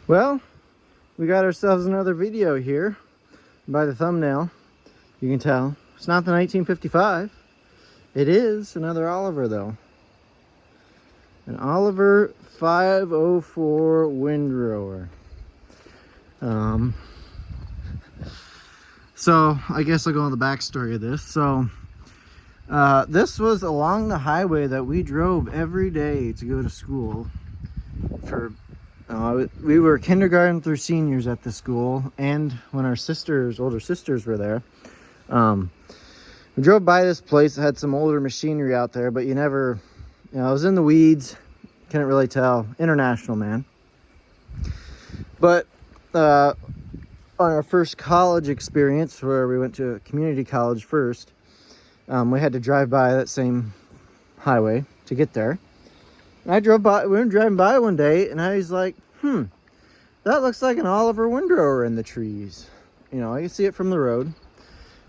Well, we got ourselves another video here. By the thumbnail, you can tell it's not the 1955. It is another Oliver though. An Oliver 504 Windrower. So I guess I'll go on the backstory of this. So this was along the highway that we drove every day to go to school. For we were kindergarten through seniors at the school, and when our older sisters were there. We drove by this place that had some older machinery out there, but you never, it was in the weeds, couldn't really tell. International, man. But on our first college experience, where we went to a community college first, we had to drive by that same highway to get there. And we were driving by one day, and I was like, that looks like an Oliver Windrower in the trees. I can see it from the road.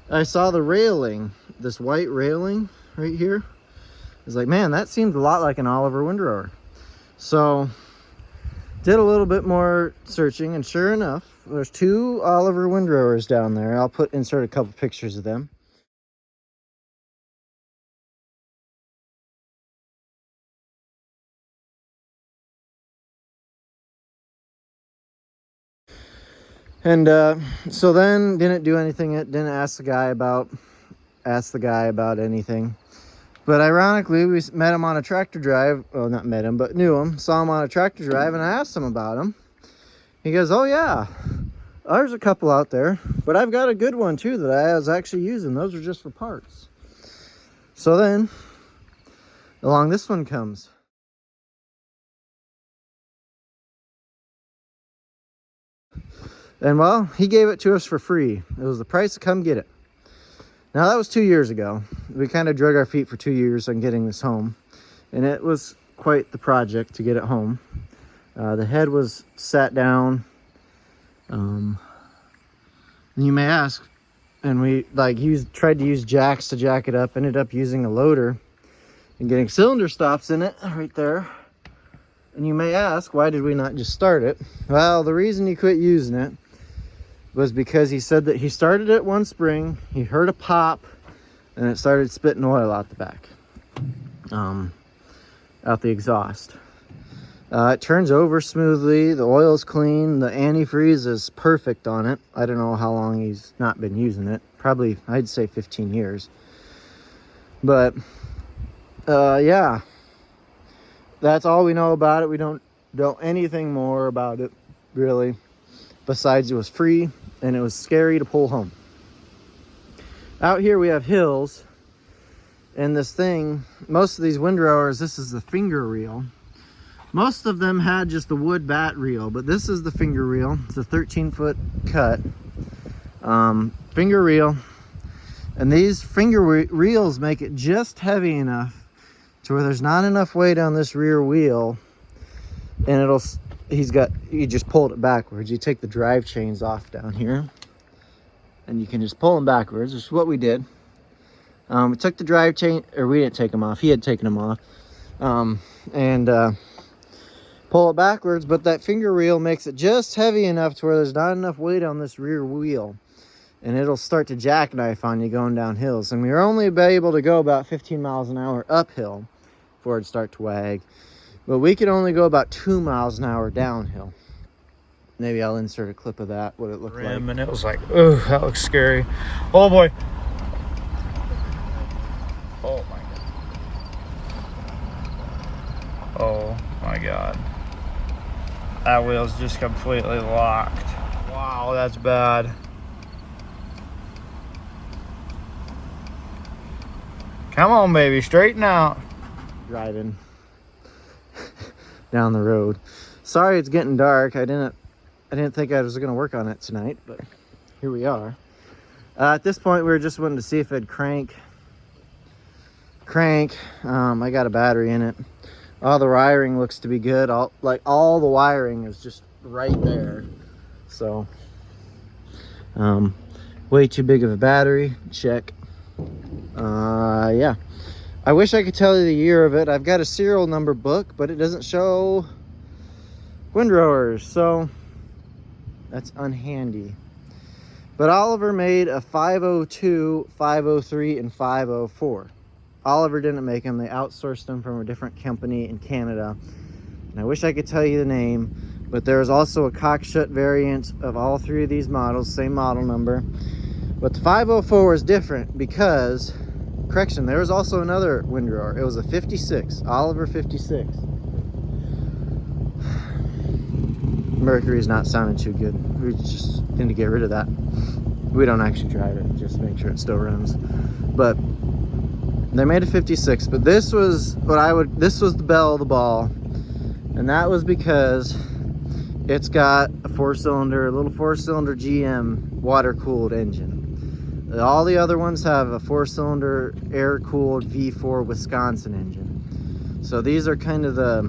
I saw the railing, this white railing right here. I was like, man, that seemed a lot like an Oliver Windrower. So, did a little bit more searching, and sure enough, there's two Oliver Windrowers down there. I'll insert a couple pictures of them. And so then didn't do anything. Didn't ask the guy about anything. But ironically, we met him on a tractor drive. Well, not met him, but knew him. Saw him on a tractor drive, and I asked him about him. He goes, "Oh yeah, there's a couple out there, but I've got a good one too that I was actually using. Those are just for parts." So then, along this one comes. And well, he gave it to us for free. It was the price to come get it. Now that was 2 years ago. We kind of drug our feet for 2 years on getting this home. And it was quite the project to get it home. The head was sat down. You may ask, and we tried to use jacks to jack it up, ended up using a loader and getting cylinder stops in it right there. And you may ask, why did we not just start it? Well, the reason he quit using it was because he said that he started it one spring, he heard a pop, and it started spitting oil out the back, out the exhaust. It turns over smoothly, the oil's clean, the antifreeze is perfect on it. I don't know how long he's not been using it. Probably, I'd say 15 years. But, yeah. That's all we know about it. We don't know anything more about it, really. Besides, it was free, and it was scary to pull home. Out here we have hills, and this thing, most of these windrowers, this is the finger reel. Most of them had just the wood bat reel, but this is the finger reel. It's a 13-foot cut finger reel, and these finger reels make it just heavy enough to where there's not enough weight on this rear wheel, and he just pulled it backwards. You take the drive chains off down here, and you can just pull them backwards, which is what we did. We took the drive chain, or we didn't take them off, he had taken them off, and pull it backwards, but that finger reel makes it just heavy enough to where there's not enough weight on this rear wheel, and it'll start to jackknife on you going down hills. And we were only able to go about 15 miles an hour uphill before it'd start to wag, but we could only go about 2 miles an hour downhill. Maybe I'll insert a clip of that, what it looked like. And it was like, oh, that looks scary. Oh boy. Oh my god. Oh my god. That wheel's just completely locked. Wow, that's bad. Come on, baby, straighten out. Driving down the road. Sorry it's getting dark. I didn't think I was going to work on it tonight, but here we are. At this point, we were just wanting to see if it'd crank. I got a battery in it. All the wiring looks to be good. All the wiring is just right there. So, way too big of a battery. Check. Yeah. I wish I could tell you the year of it. I've got a serial number book, but it doesn't show windrowers. So That's unhandy. But Oliver made a 502, 503, and 504. Oliver didn't make them. They outsourced them from a different company in Canada. And I wish I could tell you the name, but there is also a cockshut variant of all three of these models, same model number. But the 504 is different because, correction, there was also another windrower. It was a 56, Oliver 56. Mercury's not sounding too good. We just need to get rid of that. We don't actually drive it, just make sure it still runs. But they made a 56, but this was this was the belle of the ball. And that was because it's got a little 4-cylinder GM water-cooled engine. All the other ones have a 4-cylinder air-cooled V4 Wisconsin engine. So these are kind of the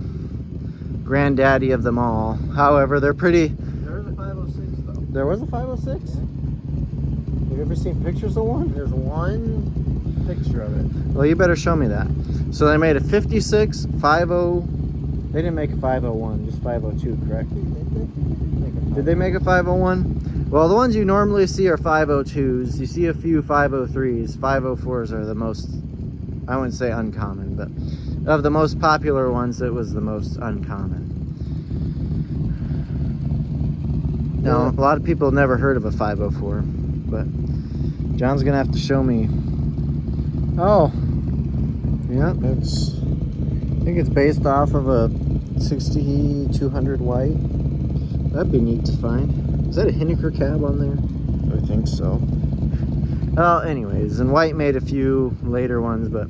granddaddy of them all. However, they're pretty. There was a 506 though. There was a 506? Yeah. Have you ever seen pictures of one? There's one picture of it. Well, you better show me that. So they made a 56, 50. They didn't make a 501, just 502, correct? Did they make a 501? Well, the ones you normally see are 502s. You see a few 503s. 504s are the most, I wouldn't say uncommon, but of the most popular ones, it was the most uncommon. Now, a lot of people have never heard of a 504, but John's gonna have to show me. Oh, yeah, I think it's based off of a 6200 white. That'd be neat to find. Is that a Hinneker cab on there? I think so. Well, anyways, and White made a few later ones, but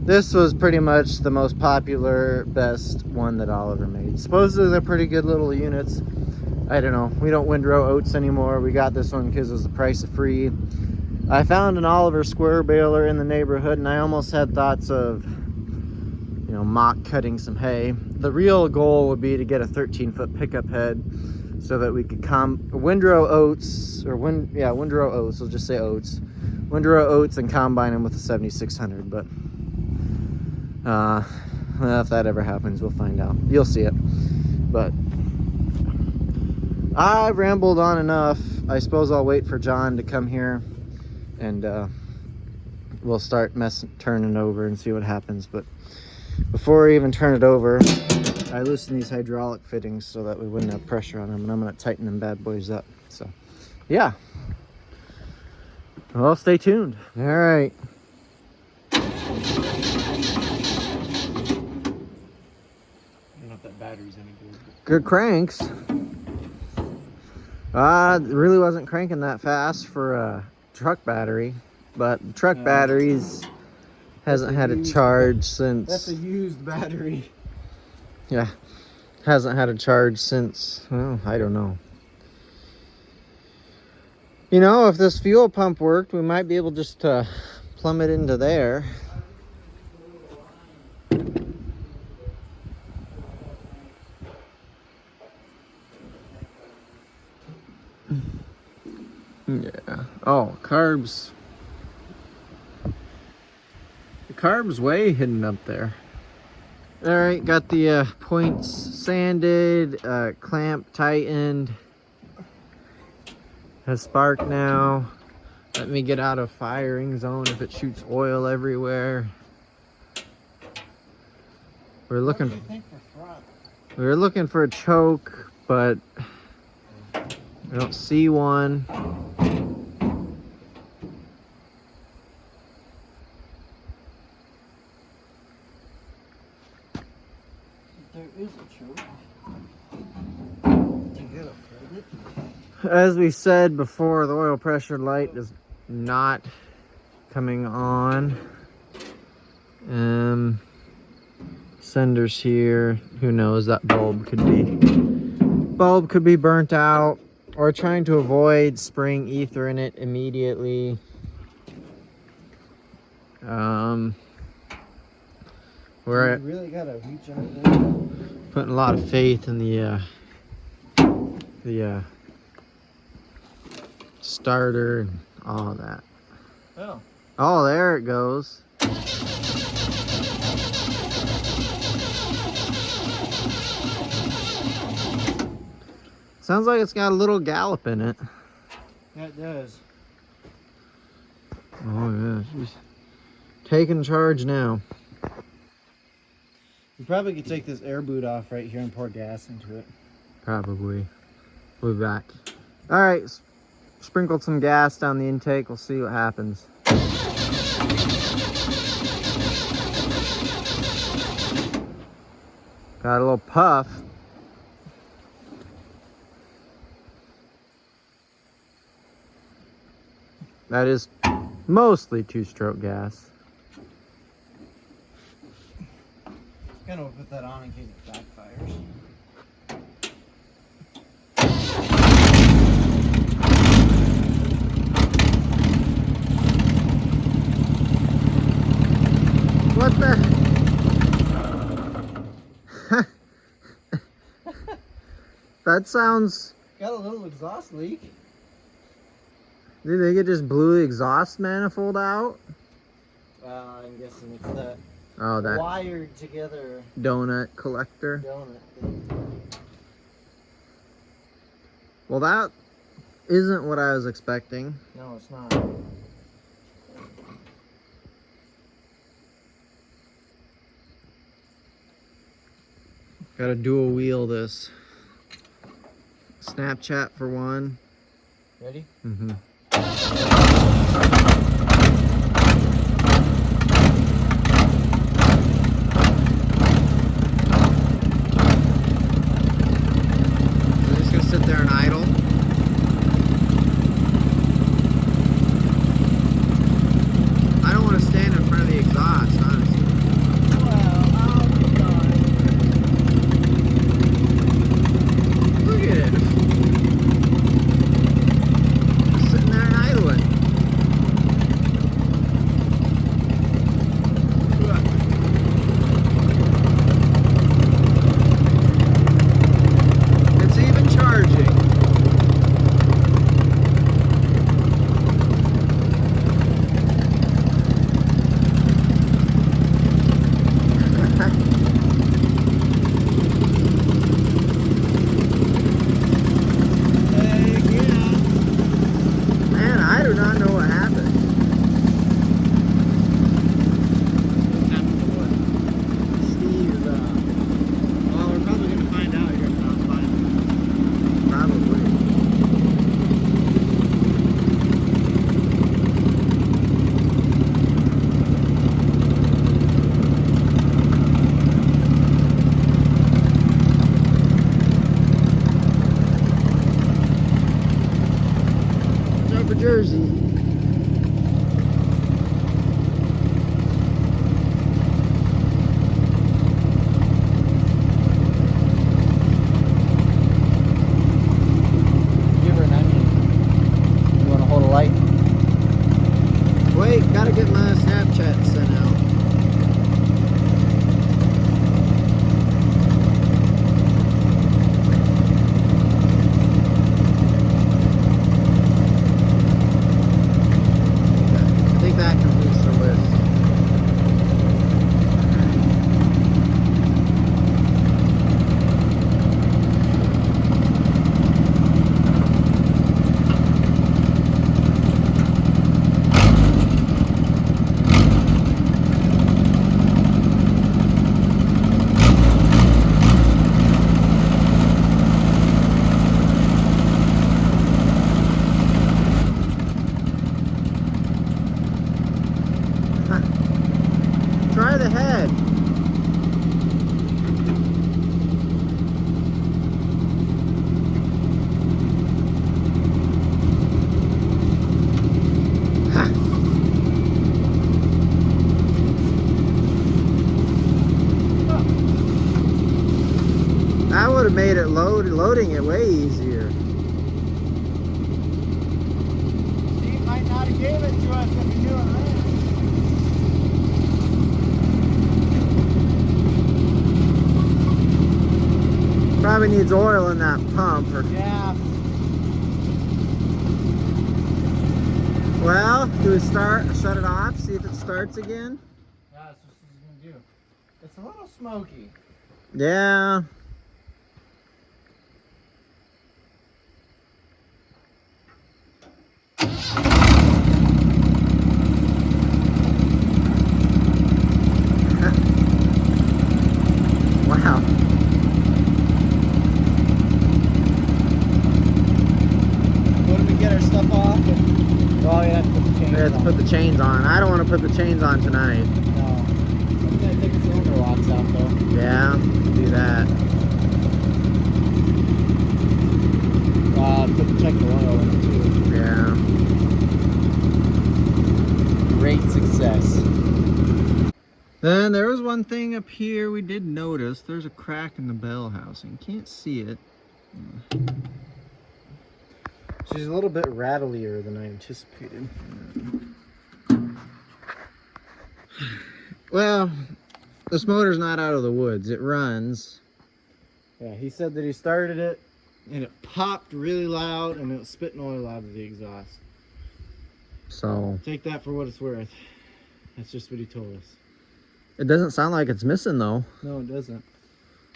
this was pretty much the most popular, best one that Oliver made. Supposedly they're pretty good little units. I don't know. We don't windrow oats anymore. We got this one because it was the price of free. I found an Oliver square baler in the neighborhood, and I almost had thoughts of, you know, mock cutting some hay. The real goal would be to get a 13-foot pickup head so that we could windrow oats, windrow oats, we'll just say oats. Windrow oats and combine them with a 7600, but well, if that ever happens, we'll find out. You'll see it. But I've rambled on enough. I suppose I'll wait for John to come here and we'll start turning over and see what happens. But before I even turn it over, I loosened these hydraulic fittings so that we wouldn't have pressure on them, and I'm going to tighten them bad boys up. So yeah, well, stay tuned. All right. I don't know if that battery's any good. Good cranks. It really wasn't cranking that fast for a truck battery, but the truck batteries hasn't had a charge since. That's a used battery. Yeah, hasn't had a charge since, well, I don't know. You know, if this fuel pump worked, we might be able just to plumb it into there. Yeah. Oh, carbs. The carb's way hidden up there. All right, got the points sanded, clamp tightened. Has spark now. Let me get out of firing zone if it shoots oil everywhere. We were looking for a choke, but I don't see one. There is a choke. As we said before, the oil pressure light is not coming on. Senders here. Who knows? That bulb could be burnt out, or trying to avoid spraying ether in it immediately. We're really gotta reach out there. putting a lot of faith in the starter and all of that. Oh. Oh, there it goes. Sounds like it's got a little gallop in it. That does. Oh yeah, she's taking charge now. You probably could take this air boot off right here and pour gas into it. Probably. We'll be back. All right, sprinkled some gas down the intake. We'll see what happens. Got a little puff. That is mostly two-stroke gas. Kind of put that on in case it backfires. What the? That sounds... Got a little exhaust leak. Do you think it just blew the exhaust manifold out? I'm guessing it's that Oh, that wired together donut collector. donut thing. Well, that isn't what I was expecting. No, it's not. Got to dual wheel this. Snapchat for one. Ready? Mm-hmm. I'm just gonna sit there and idle. I don't want to stand in front of the exhaust, honestly. Well, I'll be darned. Look at it. Just sitting there and idling. It's even charging. Heck yeah. Man, I do not know what happened. Steve, well, we're probably going to find out here in about 5 minutes. Probably. Watch out for Jersey. Give her an onion. You want to hold a light? Wait, gotta get my Snapchat sent out. I think that completes the list. Try the head. Ha. That would have made it loading it way easier. Steve might not have gave it to us if he knew it ran. Probably needs oil in that pump. Or, Yeah. well, do we shut it off, see if it starts again? That's what she's going to do. It's a little smoky. Yeah. Wow. When we get our stuff off, well, we have to put the chains We have to on. put the chains on. I don't want to put the chains on tonight. No. I'm gonna take the cylinder locks out though. Yeah, do that. Check the oil in it too. Yeah. Great success. Then there was one thing up here we did notice. There's a crack in the bell housing. Can't see it. She's a little bit rattlier than I anticipated. Well, this motor's not out of the woods. It runs. Yeah, he said that he started it and it popped really loud and it was spitting oil out of the exhaust. So Take that for what it's worth. That's just what he told us. it doesn't sound like it's missing though. No, it doesn't.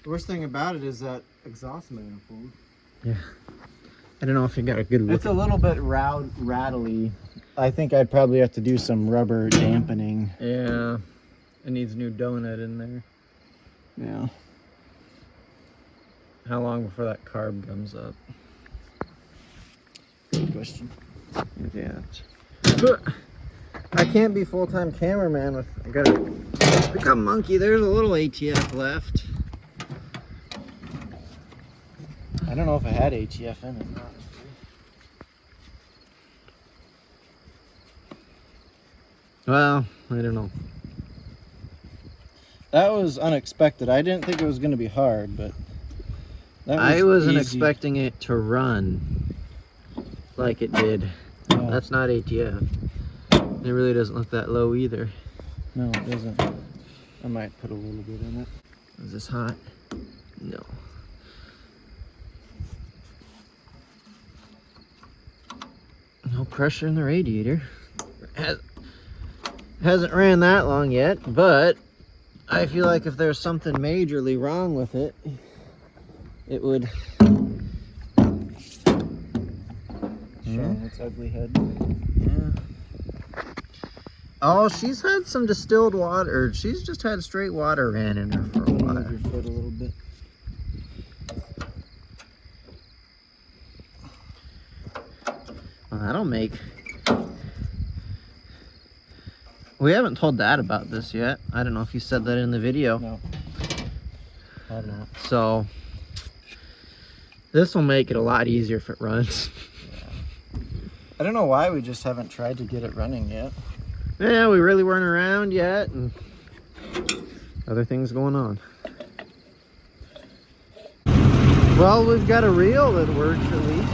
The worst thing about it is that exhaust manifold. Yeah. I don't know if you got a good look. It's a little bit rattly. I think I'd probably have to do some rubber dampening. Yeah. It needs a new donut in there. Yeah. How long before that carb comes up? Good question. Yeah. I can't be full-time cameraman with. I gotta become monkey. There's a little ATF left. I don't know if I had ATF in it. Honestly. Well, I don't know. That was unexpected. I didn't think it was going to be hard, but that was I wasn't easy. expecting it to run like it did. No, That's not ATF. It really doesn't look that low either. no, it doesn't. I might put a little bit in it. Is this hot? No. No pressure in the radiator. Hasn't ran that long yet, but I feel like if there's something majorly wrong with it, it would Showing its ugly head. Yeah. Oh, she's had some distilled water. Or she's just had straight water ran in her for a Move while. your foot a little bit. Well, that'll make. We haven't told Dad about this yet. I don't know if you said that in the video. No. I don't know. So this will make it a lot easier if it runs. I don't know why we just haven't tried to get it running yet. Yeah, we really weren't around yet, and other things going on. Well, we've got a reel that works at least.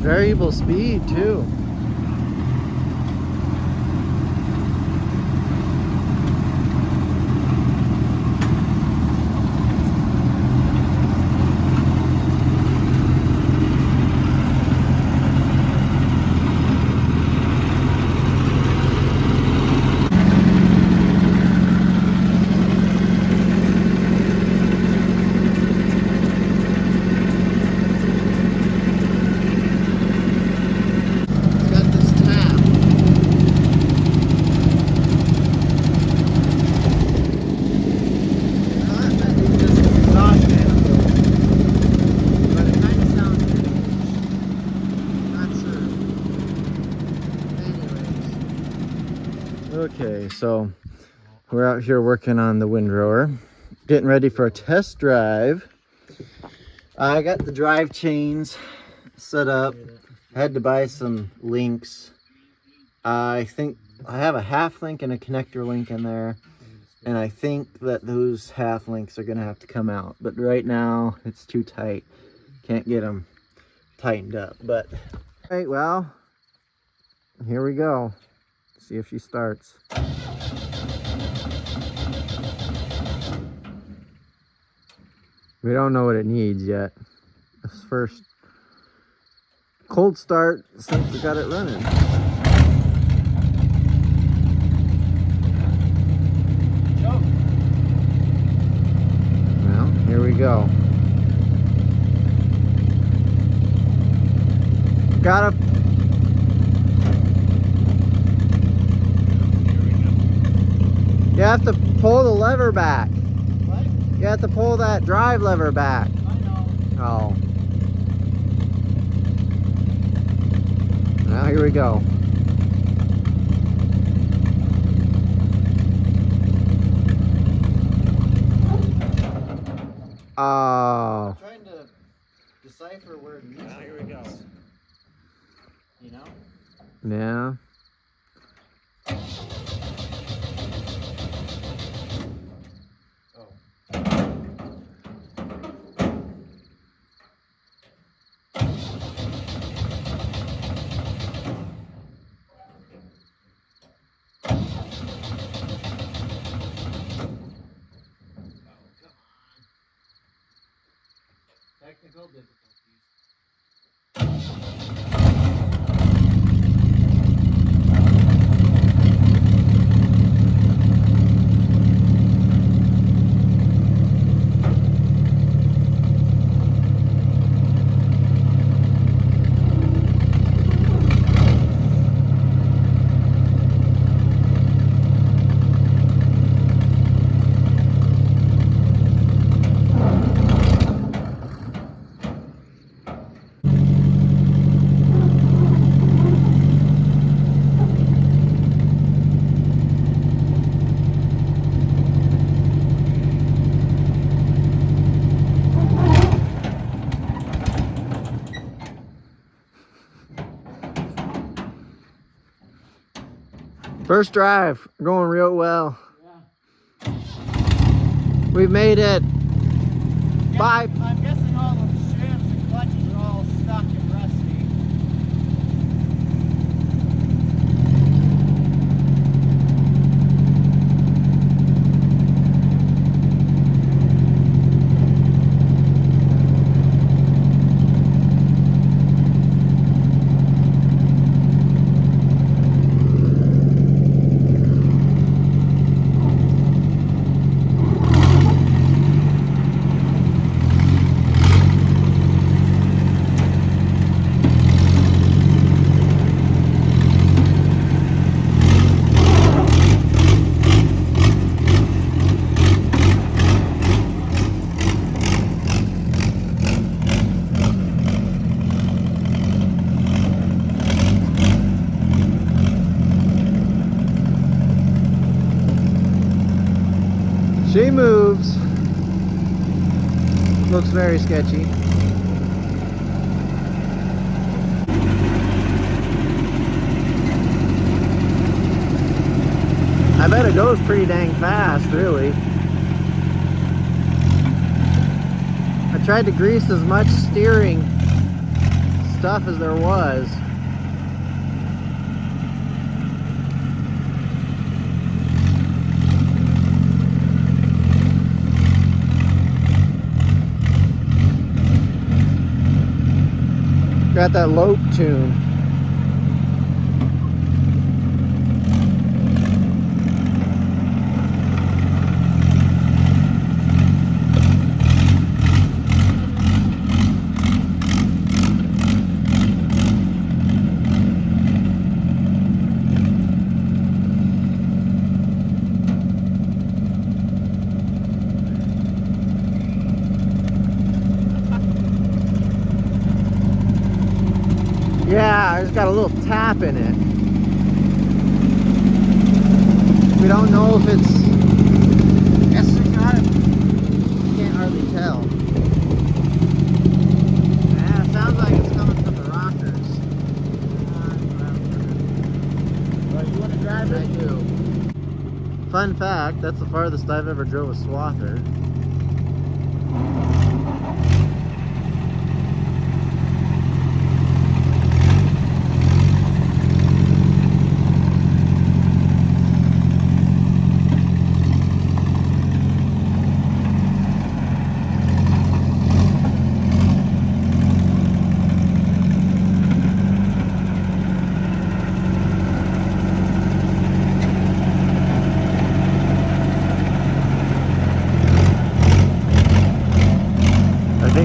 Variable speed too. Okay, so we're out here working on the windrower, getting ready for a test drive. I got the drive chains set up. I had to buy some links. I think I have a half link and a connector link in there, and I think that those half links are gonna have to come out, but right now it's too tight. Can't get them tightened up. But all right, well, here we go. See if she starts. We don't know what it needs yet. This first cold start since we got it running. Well, here we go. Gotta. You have to pull the lever back. What? You have to pull that drive lever back. I know. Oh. Now here we go. Oh. I'm trying to decipher where neutral is. Here we go. You know? Yeah. Technical difficulties. First drive, going real well. Yeah. We've made it. Bye. I'm guessing all the shafts and clutches are all stuck and rusty. She moves. Looks very sketchy. I bet it goes pretty dang fast, really. I tried to grease as much steering stuff as there was. Got that lope tune. Yeah, it's got a little tap in it. We don't know if it's... Yes, it got it. Can't hardly tell. Yeah, it sounds like it's coming from the rockers. Well, you want to drive I it? do. Fun fact, that's the farthest I've ever drove a swather.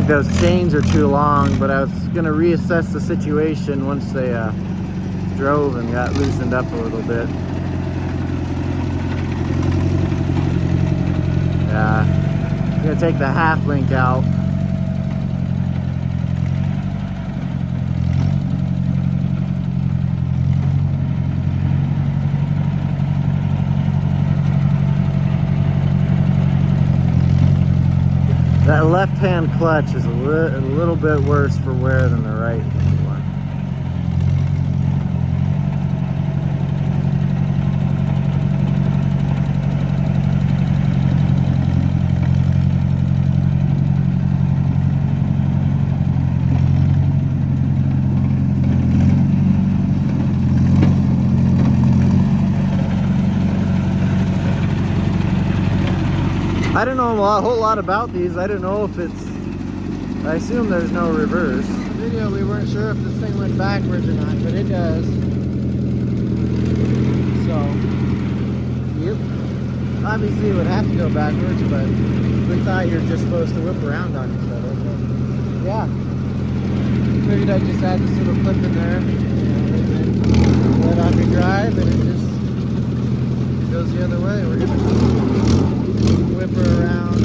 think those chains are too long, but I was gonna reassess the situation once they drove and got loosened up a little bit. Yeah, I'm gonna take the half link out. That left-hand clutch is a little bit worse for wear than the right-hand one. I don't know a whole lot about these. I don't know if it's... I assume there's no reverse. In the video, we weren't sure if this thing went backwards or not, but it does. So, yep. Obviously, it would have to go backwards, but we thought you're just supposed to whip around on each other. So, yeah. Figured I'd just add this little clip in there. And let off your drive, and it just goes the other way. We're gonna whip her around.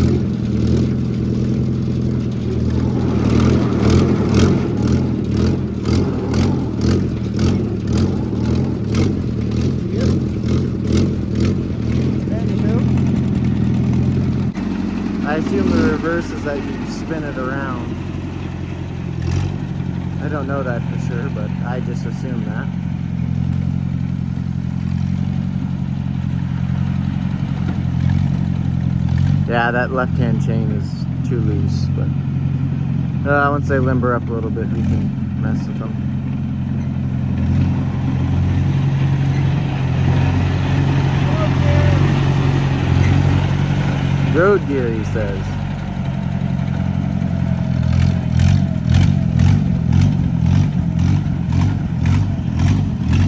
Yep. I assume the reverse is that you spin it around. I don't know that for sure, but I just assume that. Yeah, that left-hand chain is too loose, but once they limber up a little bit, we can mess with them. Road gear, he says.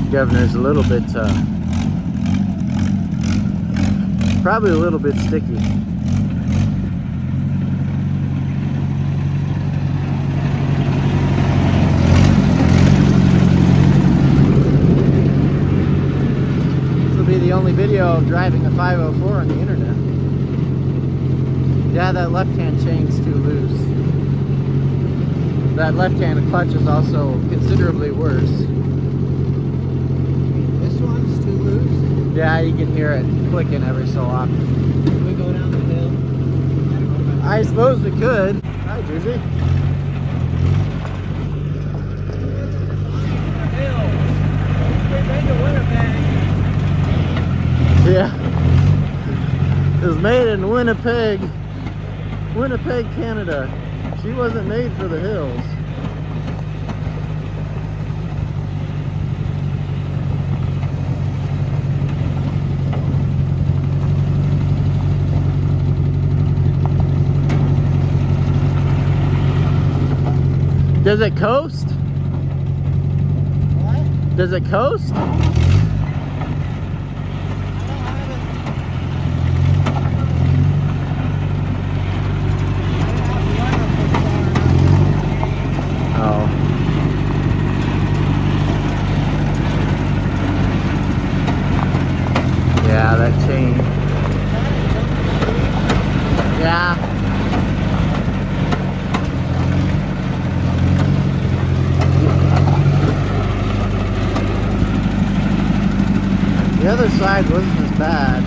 Governor's a little bit, probably a little bit sticky. The only video of driving a 504 on the internet. Yeah, that left-hand chain's too loose. That left-hand clutch is also considerably worse. This one's too loose? Yeah, you can hear it clicking every so often. Can we go down the hill? I suppose we could. Hi, Jersey. Yeah, it was made in Winnipeg, Canada. She wasn't made for the hills. Does it coast? What? Does it coast? Yeah, that chain. Yeah. The other side wasn't as bad.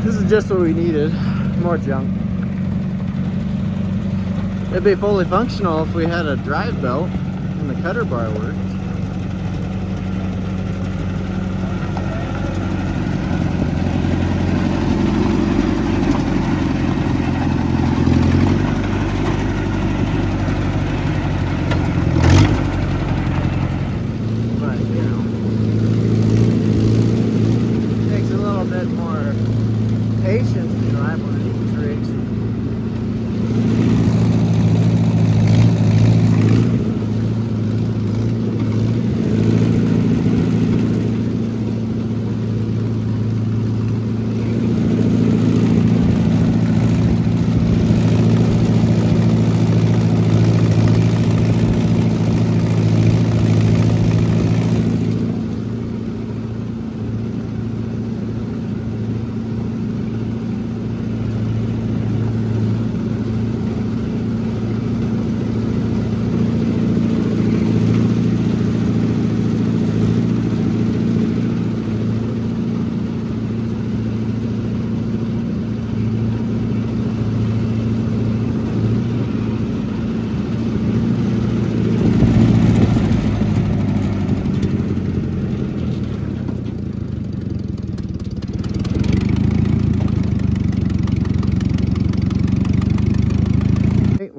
This is just what we needed. More junk. It'd be fully functional if we had a drive belt and the cutter bar worked. Patience to drive one of these rigs.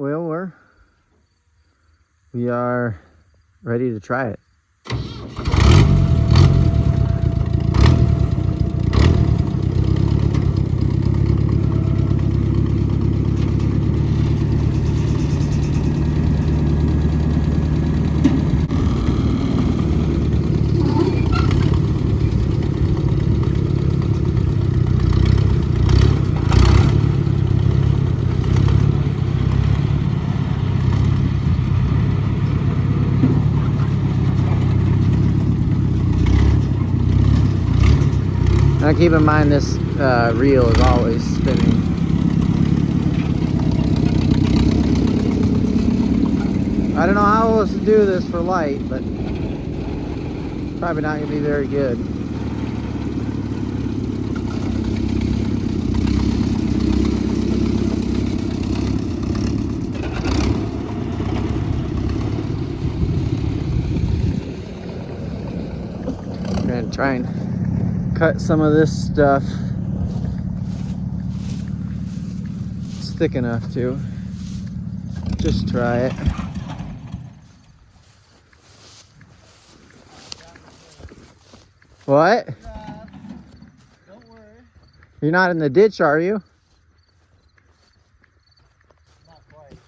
well, we are ready to try it. Now keep in mind this reel is always spinning. I don't know how else to do this for light, but probably not going to be very good. I'm going to try and cut some of this stuff. It's thick enough to just try it. What? Don't worry. You're not in the ditch, are you? Not quite.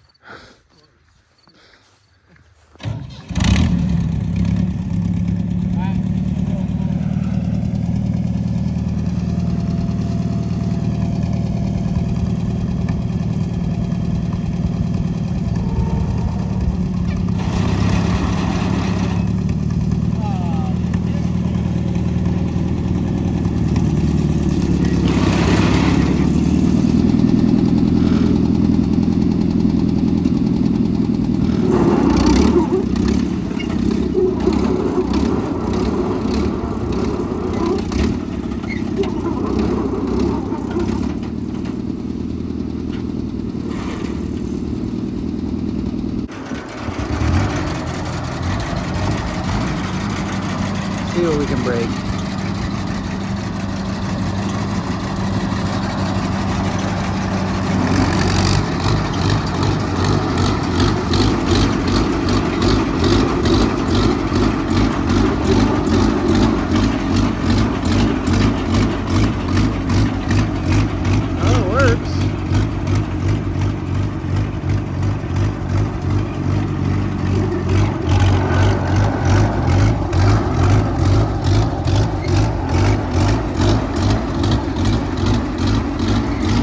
See what we can break. Oh, it works.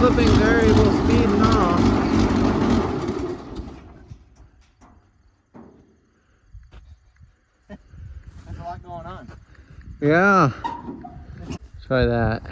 Flipping variable speed and all. There's a lot going on. Yeah. Try that.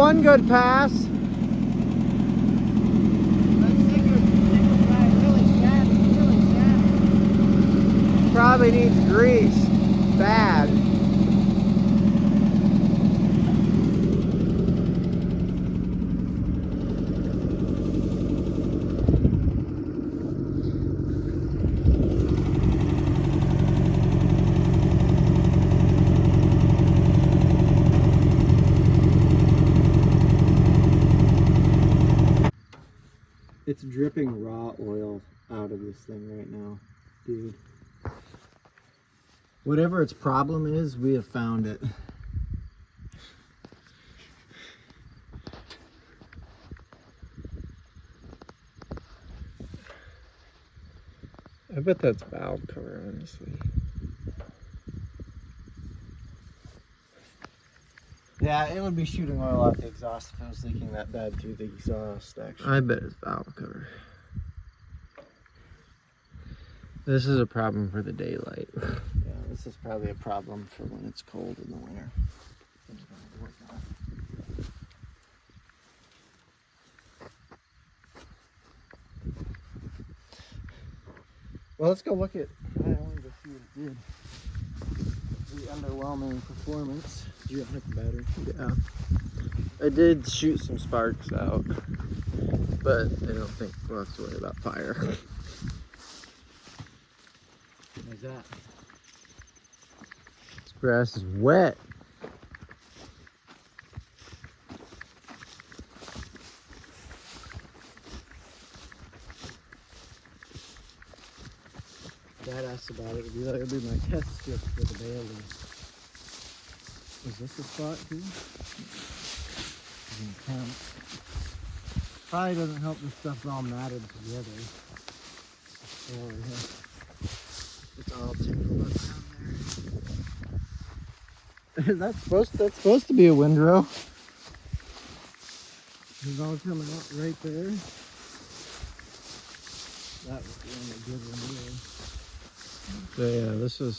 one good pass. Probably needs grease. Bad. It's dripping raw oil out of this thing right now, dude. Whatever its problem is, we have found it. I bet that's valve cover, honestly. Yeah, it would be shooting oil out the exhaust if it was leaking that bad through the exhaust, actually. I bet it's valve cover. This is a problem for the daylight. Yeah, this is probably a problem for when it's cold in the winter. I'm just gonna work on it. Well, let's go look at. I wanted to see what it did. The underwhelming performance. Did you hit the battery? Yeah. I did shoot some sparks out, but I don't think we'll have to worry about fire. What's that? This grass is wet. Dad asked about it. It'll be my test strip for the baler. Is this a spot too? Doesn't count. Probably doesn't help this stuff's all matted together. Oh, yeah. It's all tangled up down there. that's supposed to be a windrow. It's all coming out right there. That was the only good one here. So yeah, this is.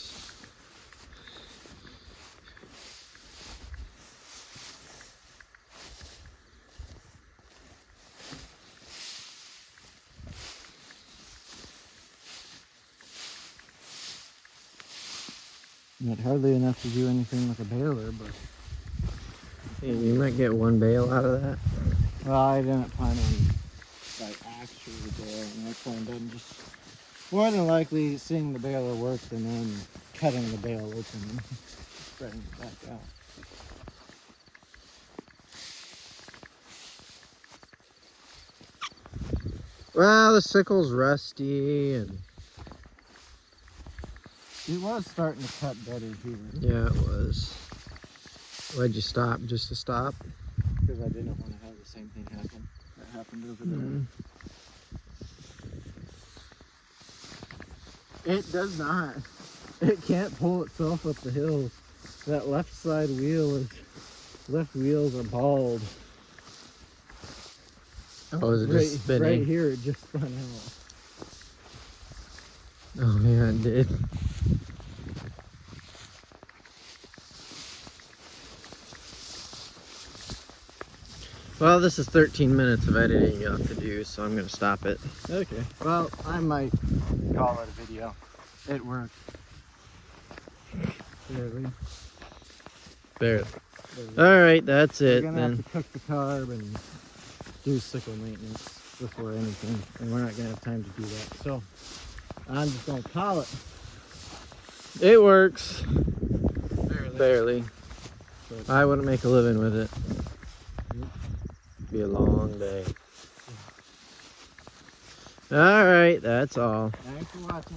Not hardly enough to do anything with a baler, but Yeah, you might get one bale out of that. well, I didn't plan on like actually baling. I planned on just more than likely seeing the baler work and then cutting the bale open and spreading it back out. Well, the sickle's rusty, and It was starting to cut better here yeah, it was. Why'd you stop? Just to stop? because I didn't want to have the same thing happen that happened over there. It does not. It can't pull itself up the hills. That left wheels are bald. Oh, is it Right, just spinning? right here, it just spun out. Oh yeah, it did. Well, this is 13 minutes of editing you'll have to do, so I'm gonna stop it. Okay. Well, I might call it a video. It worked. Barely. There. All right, that's We're it gonna then. have to cook the carb and do sickle maintenance before anything, and we're not gonna have time to do that. So I'm just gonna call it. It works. Barely. But I wouldn't make a living with it. Be a long day. All right, that's all. thanks for watching.